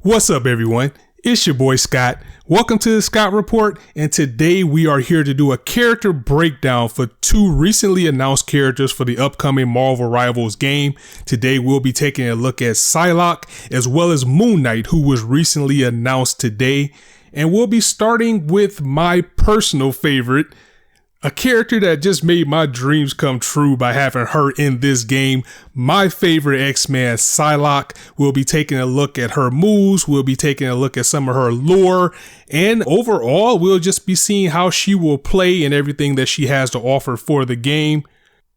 What's up, everyone? It's your boy Scott. Welcome to the Scott Report, and today we are here to do a character breakdown for two recently announced characters for the upcoming Marvel Rivals game. Today we'll be taking a look at Psylocke as well as Moon Knight, who was recently announced today. And we'll be starting with my personal favorite, a character that just made my dreams come true by having her in this game. My favorite X-Man, Psylocke. We'll be taking a look at her moves. We'll be taking a look at some of her lore. And overall, we'll just be seeing how she will play and everything that she has to offer for the game.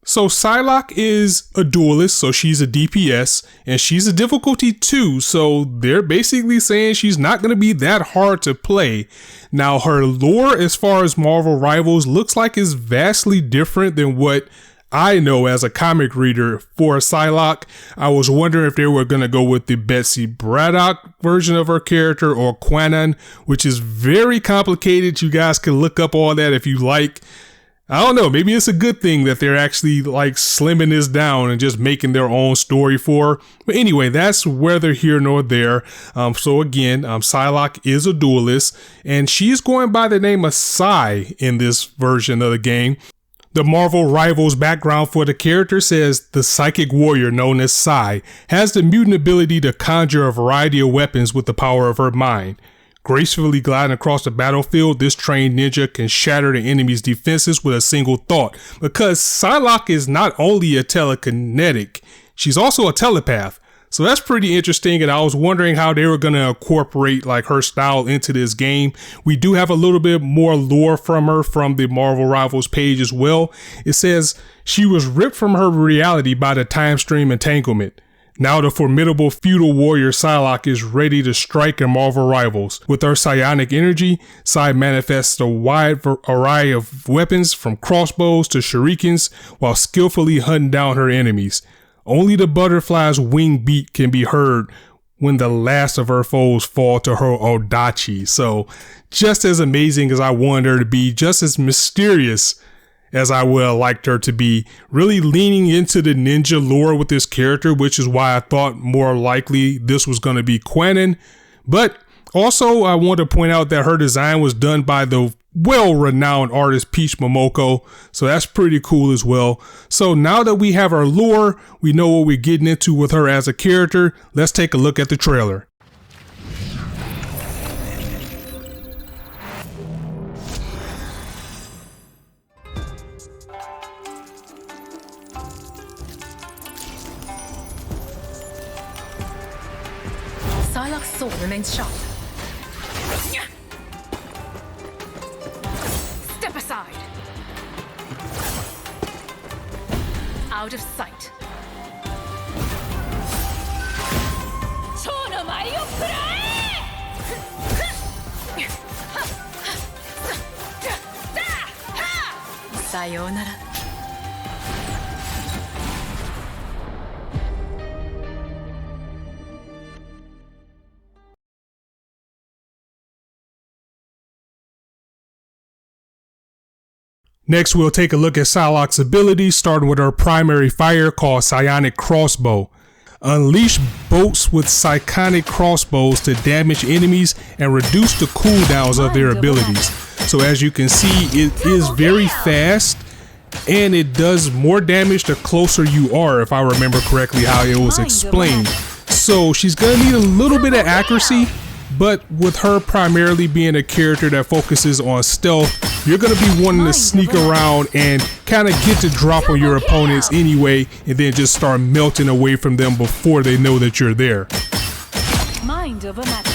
So Psylocke is a duelist, so she's a DPS, and she's a difficulty 2, so they're basically saying she's not going to be that hard to play. Now her lore as far as Marvel Rivals looks like is vastly different than what I know as a comic reader for Psylocke. I was wondering if they were going to go with the Betsy Braddock version of her character or Quanon, which is very complicated. You guys can look up all that if you like. I don't know, maybe it's a good thing that they're actually like slimming this down and just making their own story for her. But anyway, that's whether here nor there. So again, Psylocke is a duelist, and she's going by the name of Psy in this version of the game. The Marvel Rivals background for the character says the psychic warrior known as Psy has the mutant ability to conjure a variety of weapons with the power of her mind. Gracefully gliding across the battlefield, this trained ninja can shatter the enemy's defenses with a single thought, because Psylocke is not only a telekinetic, she's also a telepath. So that's pretty interesting, and I was wondering how they were going to incorporate like her style into this game. We do have a little bit more lore from her from the Marvel Rivals page as well. It says she was ripped from her reality by the time stream entanglement. Now the formidable feudal warrior Psylocke is ready to strike in Marvel Rivals. With her psionic energy, Psy manifests a wide array of weapons from crossbows to shurikens while skillfully hunting down her enemies. Only the butterfly's wing beat can be heard when the last of her foes fall to her odachi. So just as amazing as I wanted her to be, just as mysterious as I would have liked her to be, really leaning into the ninja lore with this character, which is why I thought more likely this was going to be Quanon. But also I want to point out that her design was done by the well-renowned artist Peach Momoko, so that's pretty cool as well. So now that we have our lore, we know what we're getting into with her as a character. Let's take a look at the trailer. Psylocke's sword remains sharp. Step aside. Out of sight. Sayonara. Next, we'll take a look at Psylocke's abilities, starting with her primary fire called Psionic Crossbow. Unleash bolts with psionic crossbows to damage enemies and reduce the cooldowns of their abilities. So as you can see, it is very fast, and it does more damage the closer you are, if I remember correctly how it was explained. So she's going to need a little bit of accuracy, but with her primarily being a character that focuses on stealth, you're going to be wanting to sneak around and kind of get the drop on your opponents anyway, and then just start melting away from them before they know that you're there. Mind over matter.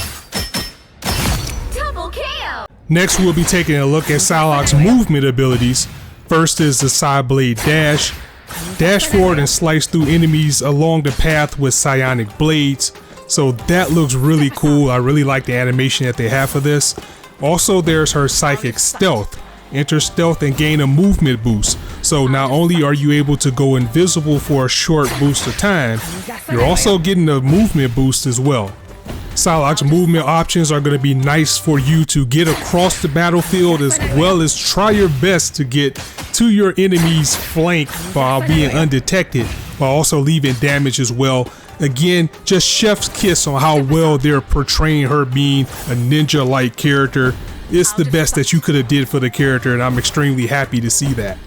Double kill. Next, we'll be taking a look at Psylocke's movement abilities. First is the Side Blade Dash. Dash forward and slice through enemies along the path with psionic blades. So that looks really cool. I really like the animation that they have for this. Also, there's her Psychic Stealth. Enter stealth and gain a movement boost. So not only are you able to go invisible for a short boost of time, you're also getting a movement boost as well. Psylocke's movement options are going to be nice for you to get across the battlefield, as well as try your best to get to your enemy's flank while being undetected, while also leaving damage as well. Again, just chef's kiss on how well they're portraying her being a ninja-like character. It's the best that you could have did for the character, and I'm extremely happy to see that.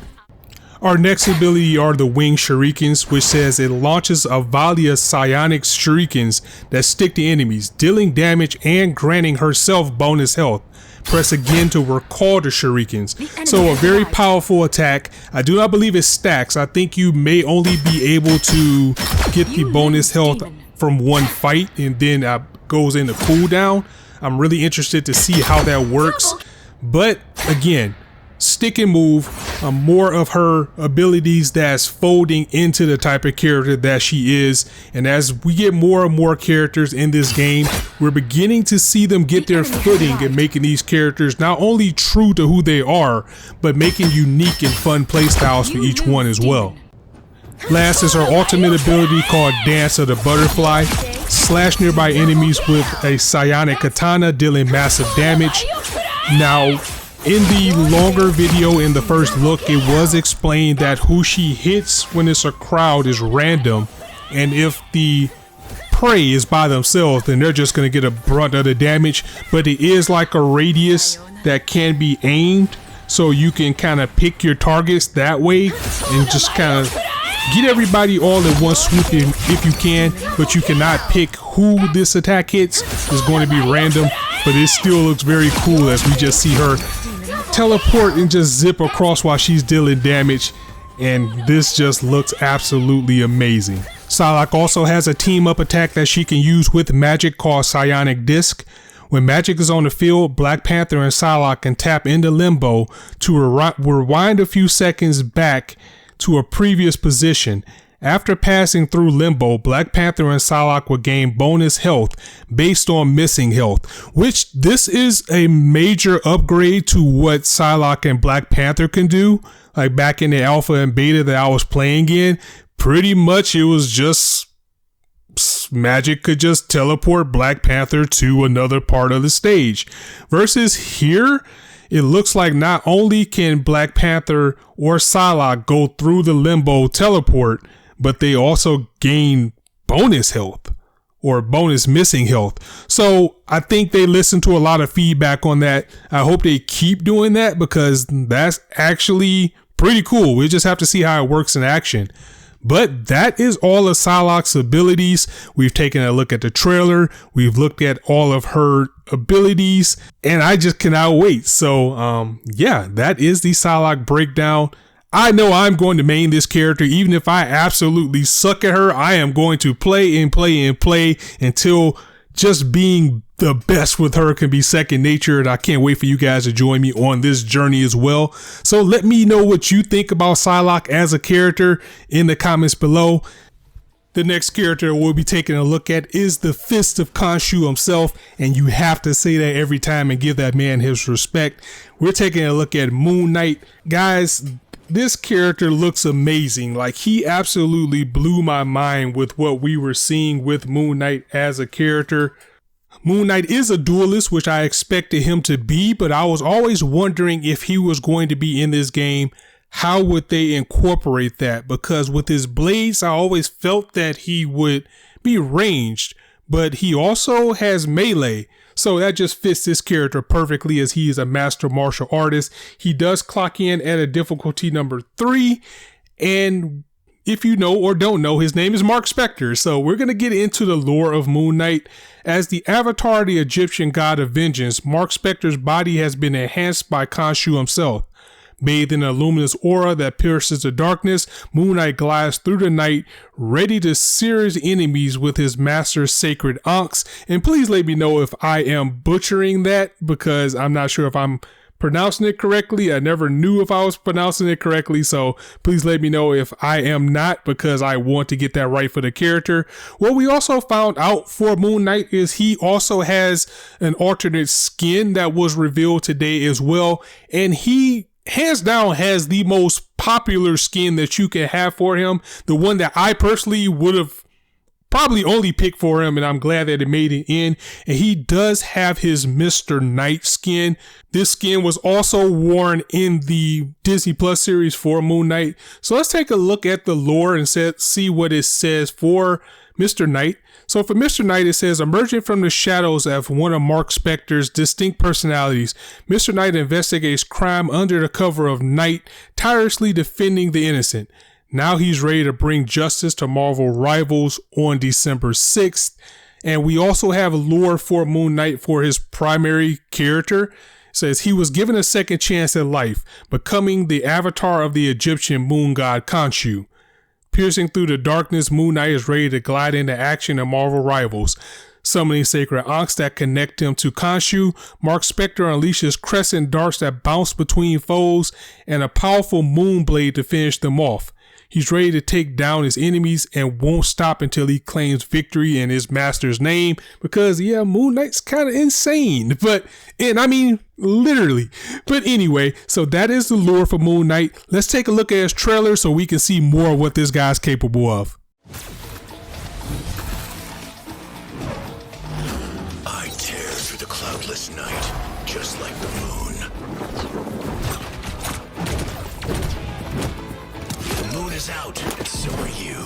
Our next ability are the wing shurikens, which says it launches a volley of psionic shurikens that stick to enemies, dealing damage and granting herself bonus health. Press again to recall the shurikens. So a very powerful attack. I do not believe it stacks. I think you may only be able to get the bonus health from one fight, and then goes into cooldown. I'm really interested to see how that works. But again, stick and move, more of her abilities that's folding into the type of character that she is. And as we get more and more characters in this game, we're beginning to see them get their footing and making these characters not only true to who they are, but making unique and fun playstyles for each one as well. Last is her ultimate ability called Dance of the Butterfly. Slash nearby enemies with a psionic katana, dealing massive damage. Now, in the longer video in the first look, it was explained that who she hits when it's a crowd is random, and if the prey is by themselves, then they're just going to get a brunt of the damage. But it is like a radius that can be aimed, so you can kind of pick your targets that way and just kind of get everybody all in one swoop if you can, but you cannot pick who this attack hits. It's going to be random, but it still looks very cool as we just see her teleport and just zip across while she's dealing damage, and this just looks absolutely amazing. Psylocke also has a team up attack that she can use with magic called Psionic Disc. When magic is on the field, Black Panther and Psylocke can tap into limbo to rewind a few seconds back to a previous position. After passing through limbo, Black Panther and Psylocke will gain bonus health based on missing health, which this is a major upgrade to what Psylocke and Black Panther can do. Like back in the alpha and beta that I was playing in, pretty much it was just magic could just teleport Black Panther to another part of the stage. Versus here, it looks like not only can Black Panther or Psylocke go through the limbo teleport, but they also gain bonus health or bonus missing health. So I think they listened to a lot of feedback on that. I hope they keep doing that because that's actually pretty cool. We just have to see how it works in action. But that is all of Psylocke's abilities. We've taken a look at the trailer. We've looked at all of her abilities, and I just cannot wait. So yeah, that is the Psylocke breakdown. I know I'm going to main this character. Even if I absolutely suck at her, I am going to play and play and play until just being the best with her can be second nature. And I can't wait for you guys to join me on this journey as well. So let me know what you think about Psylocke as a character in the comments below. The next character we'll be taking a look at is the Fist of Khonshu himself, and you have to say that every time and give that man his respect. We're taking a look at Moon Knight. Guys, this character looks amazing. Like, he absolutely blew my mind with what we were seeing with Moon Knight as a character. Moon Knight is a duelist, which I expected him to be, but I was always wondering if he was going to be in this game, how would they incorporate that? Because with his blades, I always felt that he would be ranged, but he also has melee. So that just fits this character perfectly as he is a master martial artist. He does clock in at a difficulty number 3. And if you know or don't know, his name is Mark Spector. So we're going to get into the lore of Moon Knight. As the avatar of the Egyptian god of vengeance, Mark Spector's body has been enhanced by Khonshu himself. Bathed in a luminous aura that pierces the darkness, Moon Knight glides through the night, ready to sear his enemies with his master's sacred ankhs. And please let me know if I am butchering that, because I'm not sure if I'm pronouncing it correctly. I never knew if I was pronouncing it correctly, so please let me know if I am not, because I want to get that right for the character. What we also found out for Moon Knight is he also has an alternate skin that was revealed today as well, and he hands down has the most popular skin that you can have for him. The one that I personally would have probably only picked for him, and I'm glad that it made it in. And he does have his Mr. Knight skin. This skin was also worn in the Disney Plus series for Moon Knight. So let's take a look at the lore and see what it says for Mr. Knight. So for Mr. Knight, it says, emerging from the shadows of one of Mark Spector's distinct personalities, Mr. Knight investigates crime under the cover of night, tirelessly defending the innocent. Now he's ready to bring justice to Marvel rivals on December 6th. And we also have lore for Moon Knight for his primary character. It says he was given a second chance at life, becoming the avatar of the Egyptian moon god Khonshu. Piercing through the darkness, Moon Knight is ready to glide into action and Marvel rivals. Summoning sacred ankhs that connect him to Khonshu, Mark Spector unleashes crescent darts that bounce between foes and a powerful moon blade to finish them off. He's ready to take down his enemies and won't stop until he claims victory in his master's name because, yeah, Moon Knight's kind of insane. And I mean, literally. But anyway, so that is the lore for Moon Knight. Let's take a look at his trailer so we can see more of what this guy's capable of. I tear through the cloudless night, just like the moon. The moon is out, and so are you.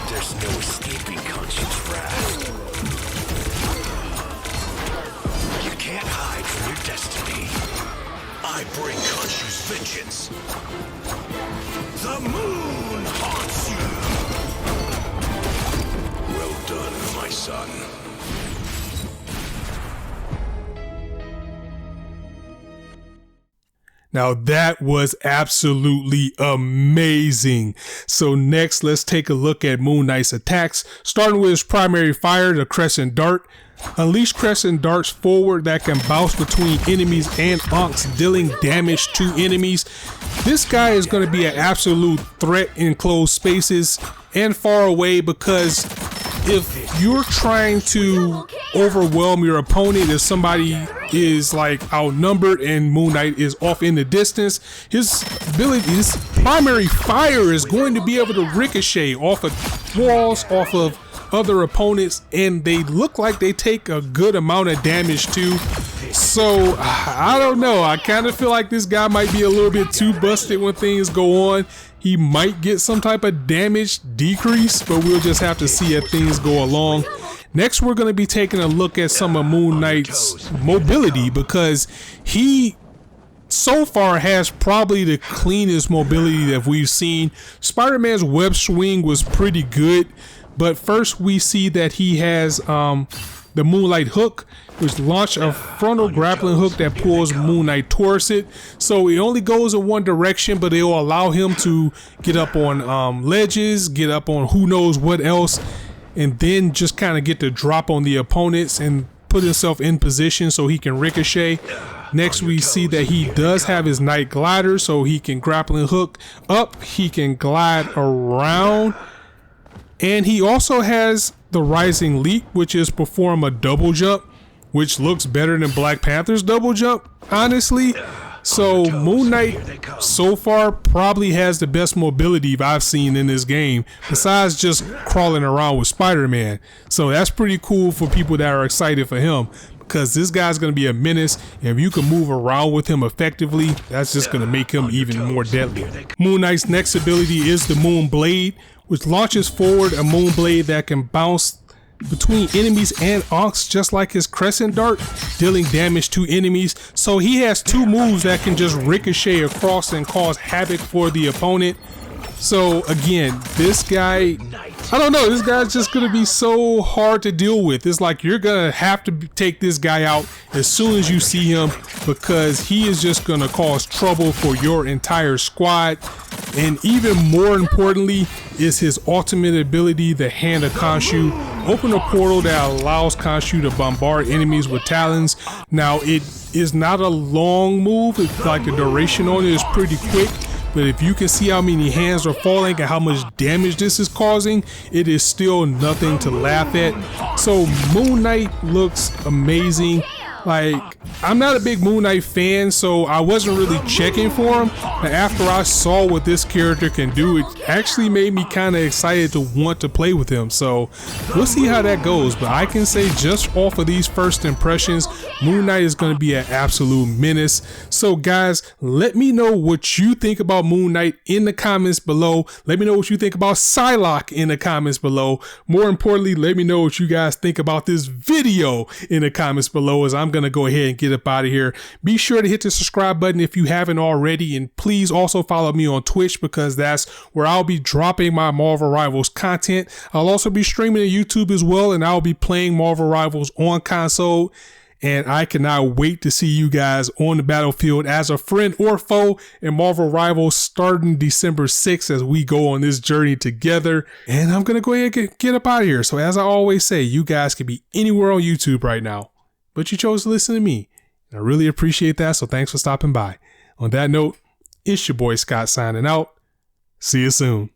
There's no escaping Khonshu's wrath. You can't hide from your destiny. I bring Khonshu's vengeance. The moon haunts you. Well done, my son. Now that was absolutely amazing. So next, let's take a look at Moon Knight's attacks, starting with his primary fire, the Crescent Dart. Unleash Crescent Darts forward that can bounce between enemies and ankhs, dealing damage to enemies. This guy is going to be an absolute threat in closed spaces and far away because if you're trying to overwhelm your opponent, if somebody is like outnumbered and Moon Knight is off in the distance, his primary fire is going to be able to ricochet off of walls, off of other opponents, and they look like they take a good amount of damage too. So I don't know, I kind of feel like this guy might be a little bit too busted when things go on. He might get some type of damage decrease, but we'll just have to see as things go along. Next, we're going to be taking a look at some of Moon Knight's mobility because he so far has probably the cleanest mobility that we've seen. Spider-Man's web swing was pretty good, but first we see that he has the Moonlight Hook, which launch a frontal grappling hook that pulls Moon Knight towards it. So it only goes in one direction, but it will allow him to get up on ledges, get up on who knows what else, and then just kind of get the drop on the opponents and put himself in position so he can ricochet. Next, we see that he does have his Night Glider, so he can grappling hook up, he can glide around, and he also has the Rising Leap, which is perform a double jump, which looks better than Black Panther's double jump, honestly. So Moon Knight so far probably has the best mobility I've seen in this game, besides just crawling around with Spider-Man. So that's pretty cool for people that are excited for him, because this guy's going to be a menace, and if you can move around with him effectively, that's just going to make him even more deadly. Moon Knight's next ability is the Moon Blade, which launches forward a moon blade that can bounce between enemies and ankhs just like his Crescent Dart, dealing damage to enemies. So he has two moves that can just ricochet across and cause havoc for the opponent. So again, this guy, I don't know, this guy's just gonna be so hard to deal with. It's like you're gonna have to take this guy out as soon as you see him, because he is just gonna cause trouble for your entire squad. And even more importantly is his ultimate ability, the Hand of Khonshu. Open a portal that allows Khonshu to bombard enemies with talons. Now it is not a long move, it's like the duration on it is pretty quick. But if you can see how many hands are falling and how much damage this is causing, it is still nothing to laugh at. So Moon Knight looks amazing. Like, I'm not a big Moon Knight fan, so I wasn't really checking for him. But after I saw what this character can do, it actually made me kind of excited to want to play with him. So we'll see how that goes. But I can say just off of these first impressions, Moon Knight is going to be an absolute menace. So guys, let me know what you think about Moon Knight in the comments below. Let me know what you think about Psylocke in the comments below. More importantly, let me know what you guys think about this video in the comments below, as I'm going to go ahead and get up out of here. Be sure to hit the subscribe button if you haven't already, and please also follow me on Twitch, because that's where I'll be dropping my Marvel Rivals content. I'll also be streaming to YouTube as well, and I'll be playing Marvel Rivals on console. And I cannot wait to see you guys on the battlefield as a friend or foe in Marvel Rivals starting December 6th as we go on this journey together. And I'm going to go ahead and get up out of here. So as I always say, you guys could be anywhere on YouTube right now, but you chose to listen to me. And I really appreciate that. So thanks for stopping by. On that note, it's your boy Scott signing out. See you soon.